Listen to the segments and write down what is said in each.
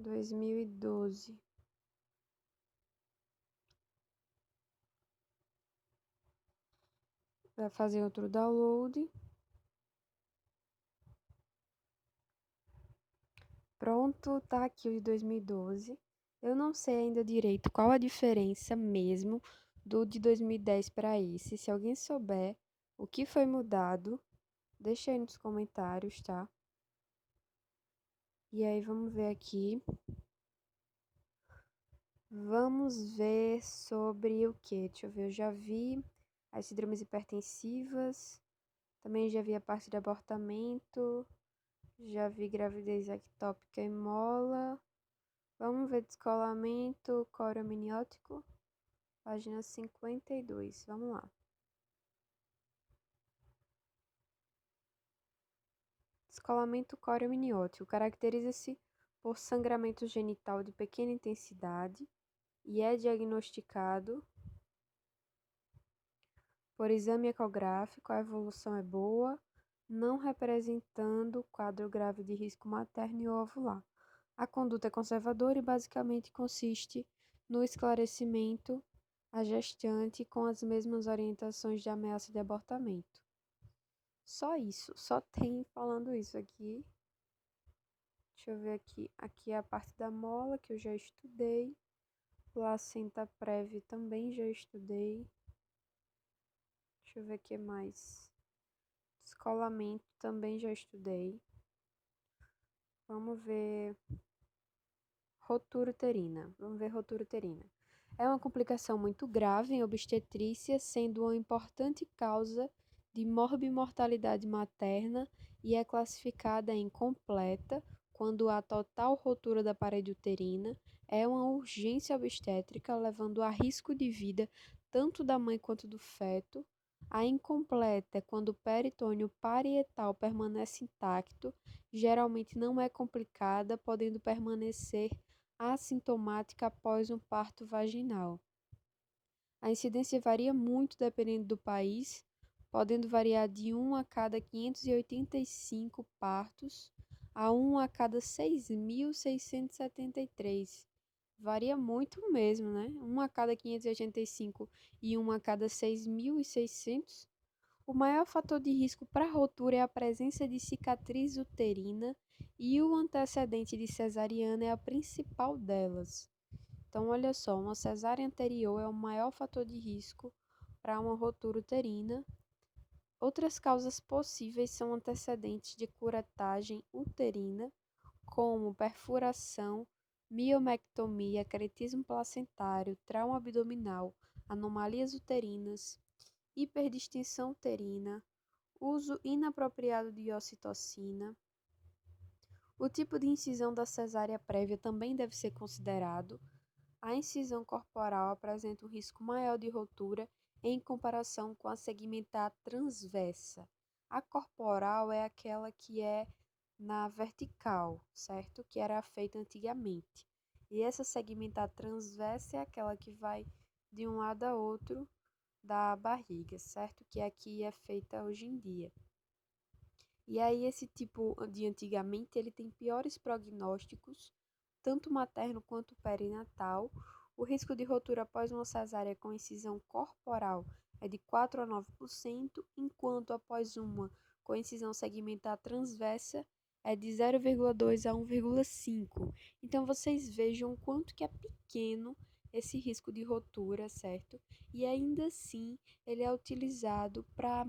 2012. Vai fazer outro download. Pronto, tá aqui o de 2012. Eu não sei ainda direito qual a diferença mesmo do de 2010 para esse. Se alguém souber o que foi mudado, deixa aí nos comentários, tá? E aí vamos ver aqui. Vamos ver sobre o quê? Deixa eu ver, eu já vi as síndromes hipertensivas, também já vi a parte de abortamento, já vi gravidez ectópica e mola. Vamos ver descolamento coroamniótico, página 52. Vamos lá. Descolamento coroamniótico caracteriza-se por sangramento genital de pequena intensidade e é diagnosticado por exame ecográfico. A evolução é boa, não representando quadro grave de risco materno e ovular. A conduta é conservadora e basicamente consiste no esclarecimento à gestante com as mesmas orientações de ameaça de abortamento. Só isso, só tem falando isso aqui. Deixa eu ver aqui. Aqui é a parte da mola que eu já estudei. Placenta prévia também já estudei. Deixa eu ver o que mais. Descolamento também já estudei. Vamos ver rotura uterina. Vamos ver rotura uterina. É uma complicação muito grave em obstetrícia, sendo uma importante causa de morbimortalidade materna e é classificada em completa quando há total rotura da parede uterina. É uma urgência obstétrica, levando a risco de vida tanto da mãe quanto do feto. A incompleta é quando o peritônio parietal permanece intacto, geralmente não é complicada, podendo permanecer assintomática após um parto vaginal. A incidência varia muito dependendo do país, podendo variar de 1 a cada 585 partos a 1 a cada 6.673. Varia muito mesmo, né? 1 a cada 585 e 1 a cada 6.600. O maior fator de risco para rotura é a presença de cicatriz uterina e o antecedente de cesariana é a principal delas. Então, olha só, uma cesárea anterior é o maior fator de risco para uma rotura uterina. Outras causas possíveis são antecedentes de curetagem uterina, como perfuração, miomectomia, caretismo placentário, trauma abdominal, anomalias uterinas, hiperdistensão uterina, uso inapropriado de ocitocina. O tipo de incisão da cesárea prévia também deve ser considerado. A incisão corporal apresenta um risco maior de rotura em comparação com a segmentar transversa. A corporal é aquela que é na vertical, certo? Que era feita antigamente. E essa segmentar transversa é aquela que vai de um lado a outro da barriga, certo? Que aqui é feita hoje em dia. E aí esse tipo de antigamente, ele tem piores prognósticos, tanto materno quanto perinatal. O risco de rotura após uma cesárea com incisão corporal é de 4 a 9%, enquanto após uma com incisão segmentar transversa é de 0,2 a 1,5. Então vocês vejam o quanto que é pequeno esse risco de rotura, certo? E ainda assim, ele é utilizado para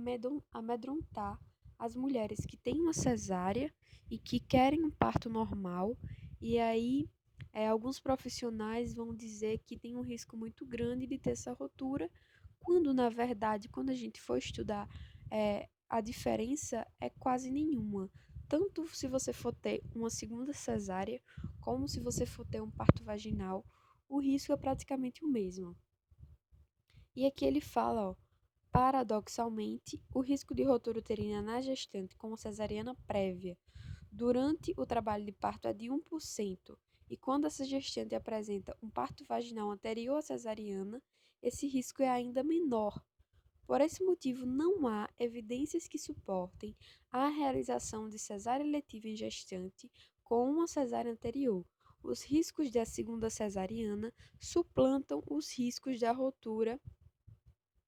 amedrontar as mulheres que têm uma cesárea e que querem um parto normal, e aí alguns profissionais vão dizer que tem um risco muito grande de ter essa rotura, quando na verdade, quando a gente for estudar, a diferença é quase nenhuma. Tanto se você for ter uma segunda cesárea, como se você for ter um parto vaginal, o risco é praticamente o mesmo. E aqui ele fala, ó, paradoxalmente, o risco de rotura uterina na gestante com cesariana prévia durante o trabalho de parto é de 1%, e quando essa gestante apresenta um parto vaginal anterior à cesariana, esse risco é ainda menor. Por esse motivo, não há evidências que suportem a realização de cesárea letiva em gestante com uma cesárea anterior. Os riscos da segunda cesariana suplantam os riscos da ruptura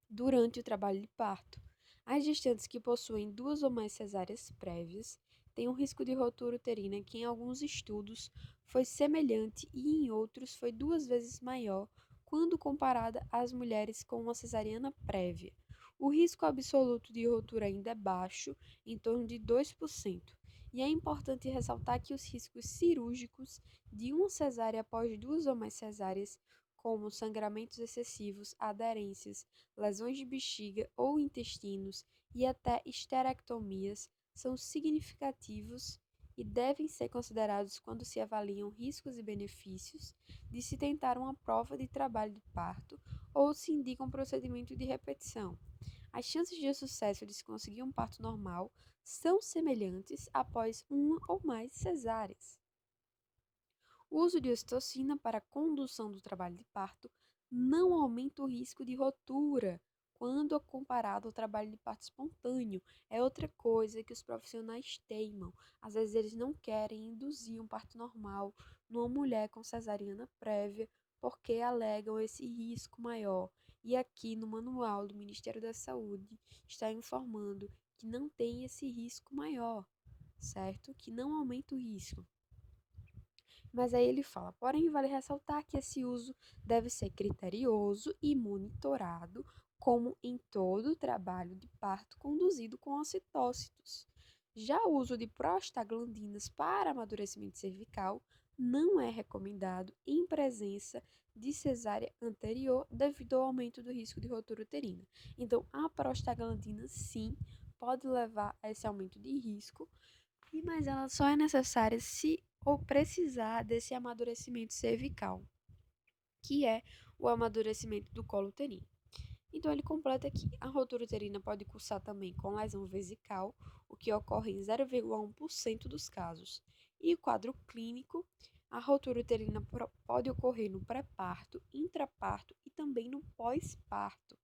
durante o trabalho de parto. As gestantes que possuem duas ou mais cesáreas prévias têm um risco de ruptura uterina que, em alguns estudos, foi semelhante e, em outros, foi 2 vezes maior quando comparada às mulheres com uma cesariana prévia. O risco absoluto de ruptura ainda é baixo, em torno de 2%, e é importante ressaltar que os riscos cirúrgicos de uma cesárea após duas ou mais cesáreas, como sangramentos excessivos, aderências, lesões de bexiga ou intestinos e até esterectomias, são significativos e devem ser considerados quando se avaliam riscos e benefícios de se tentar uma prova de trabalho de parto ou se indica um procedimento de repetição. As chances de sucesso de se conseguir um parto normal são semelhantes após uma ou mais cesáreas. O uso de ocitocina para a condução do trabalho de parto não aumenta o risco de ruptura quando comparado ao trabalho de parto espontâneo. É outra coisa que os profissionais teimam. Às vezes eles não querem induzir um parto normal numa mulher com cesariana prévia porque alegam esse risco maior. E aqui no manual do Ministério da Saúde está informando que não tem esse risco maior, certo? Que não aumenta o risco. Mas aí ele fala, porém, vale ressaltar que esse uso deve ser criterioso e monitorado, como em todo o trabalho de parto conduzido com ocitócitos. Já o uso de prostaglandinas para amadurecimento cervical não é recomendado em presença de cesárea anterior devido ao aumento do risco de ruptura uterina. Então, a prostaglandina, sim, pode levar a esse aumento de risco, mas ela só é necessária se ou precisar desse amadurecimento cervical, que é o amadurecimento do colo uterino. Então, ele completa que a ruptura uterina pode cursar também com lesão vesical, o que ocorre em 0,1% dos casos. E o quadro clínico, a ruptura uterina pode ocorrer no pré-parto, intraparto e também no pós-parto.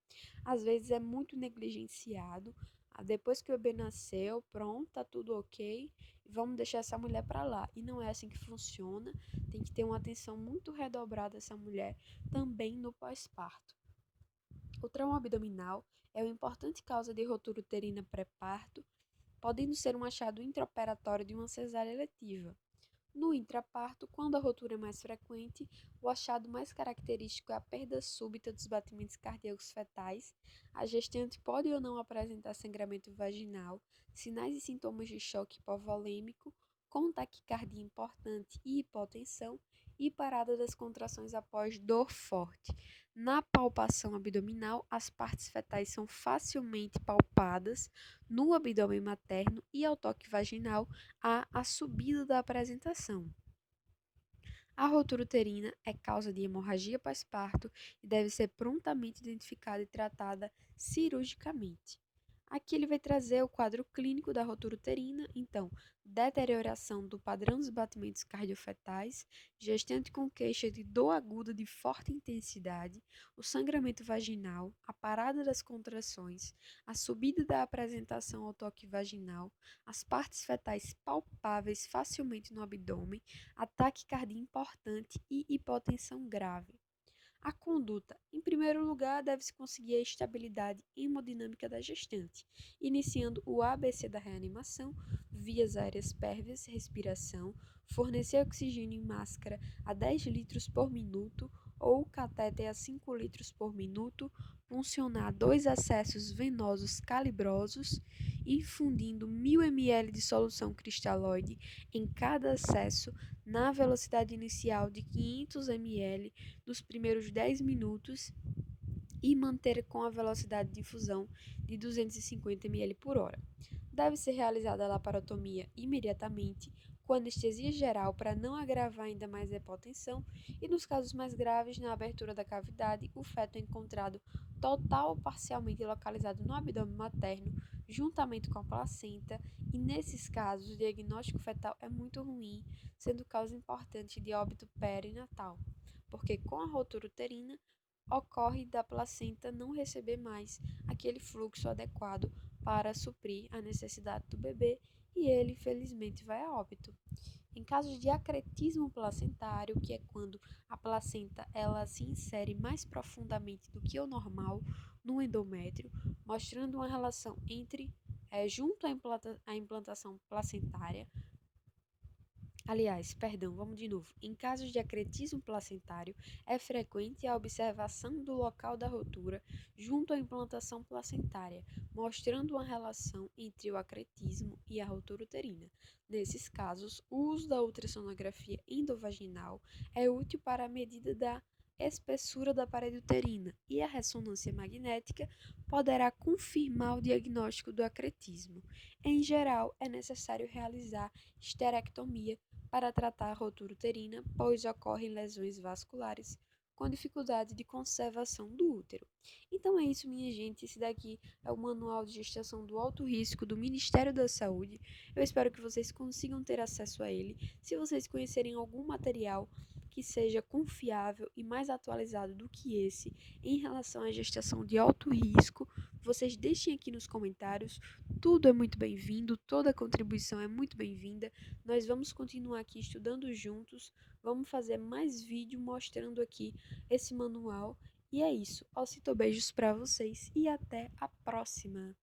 Às vezes é muito negligenciado. Depois que o bebê nasceu, pronto, tá tudo ok, vamos deixar essa mulher para lá. E não é assim que funciona. Tem que ter uma atenção muito redobrada essa mulher também no pós-parto. O trauma abdominal é uma importante causa de ruptura uterina pré-parto, podendo ser um achado intraoperatório de uma cesárea eletiva. No intraparto, quando a ruptura é mais frequente, o achado mais característico é a perda súbita dos batimentos cardíacos fetais. A gestante pode ou não apresentar sangramento vaginal, sinais e sintomas de choque hipovolêmico, com taquicardia importante e hipotensão, e parada das contrações após dor forte. Na palpação abdominal, as partes fetais são facilmente palpadas no abdômen materno e ao toque vaginal há a subida da apresentação. A ruptura uterina é causa de hemorragia pós-parto e deve ser prontamente identificada e tratada cirurgicamente. Aqui ele vai trazer o quadro clínico da ruptura uterina, então, deterioração do padrão dos batimentos cardiofetais, gestante com queixa de dor aguda de forte intensidade, o sangramento vaginal, a parada das contrações, a subida da apresentação ao toque vaginal, as partes fetais palpáveis facilmente no abdômen, ataque cardíaco importante e hipotensão grave. A conduta. Em primeiro lugar, deve-se conseguir a estabilidade hemodinâmica da gestante, iniciando o ABC da reanimação, vias aéreas pérvias, respiração, fornecer oxigênio em máscara a 10 litros por minuto ou catéter a 5 litros por minuto, funcionar 2 acessos venosos calibrosos, infundindo 1000 ml de solução cristalóide em cada acesso na velocidade inicial de 500 ml nos primeiros 10 minutos e manter com a velocidade de infusão de 250 ml por hora. Deve ser realizada a laparotomia imediatamente, com anestesia geral para não agravar ainda mais a hipotensão e, nos casos mais graves, na abertura da cavidade, o feto é encontrado total ou parcialmente localizado no abdômen materno, juntamente com a placenta, e nesses casos o diagnóstico fetal é muito ruim, sendo causa importante de óbito perinatal, porque com a ruptura uterina ocorre da placenta não receber mais aquele fluxo adequado para suprir a necessidade do bebê e ele, infelizmente, vai a óbito. Em casos de acretismo placentário, que é quando a placenta ela se insere mais profundamente do que o normal no endométrio, mostrando uma relação entre junto à implantação placentária. Aliás, perdão, vamos de novo. Em casos de acretismo placentário, é frequente a observação do local da rotura junto à implantação placentária, mostrando uma relação entre o acretismo e a rotura uterina. Nesses casos, o uso da ultrassonografia endovaginal é útil para a medida da espessura da parede uterina e a ressonância magnética poderá confirmar o diagnóstico do acretismo. Em geral, é necessário realizar esterectomia para tratar a rotura uterina, pois ocorrem lesões vasculares com dificuldade de conservação do útero. Então é isso, minha gente. Esse daqui é o Manual de Gestação do Alto Risco do Ministério da Saúde. Eu espero que vocês consigam ter acesso a ele. Se vocês conhecerem algum material que seja confiável e mais atualizado do que esse em relação à gestação de alto risco, vocês deixem aqui nos comentários. Tudo é muito bem-vindo, toda contribuição é muito bem-vinda. Nós vamos continuar aqui estudando juntos, vamos fazer mais vídeo mostrando aqui esse manual. E é isso. Beijos para vocês e até a próxima!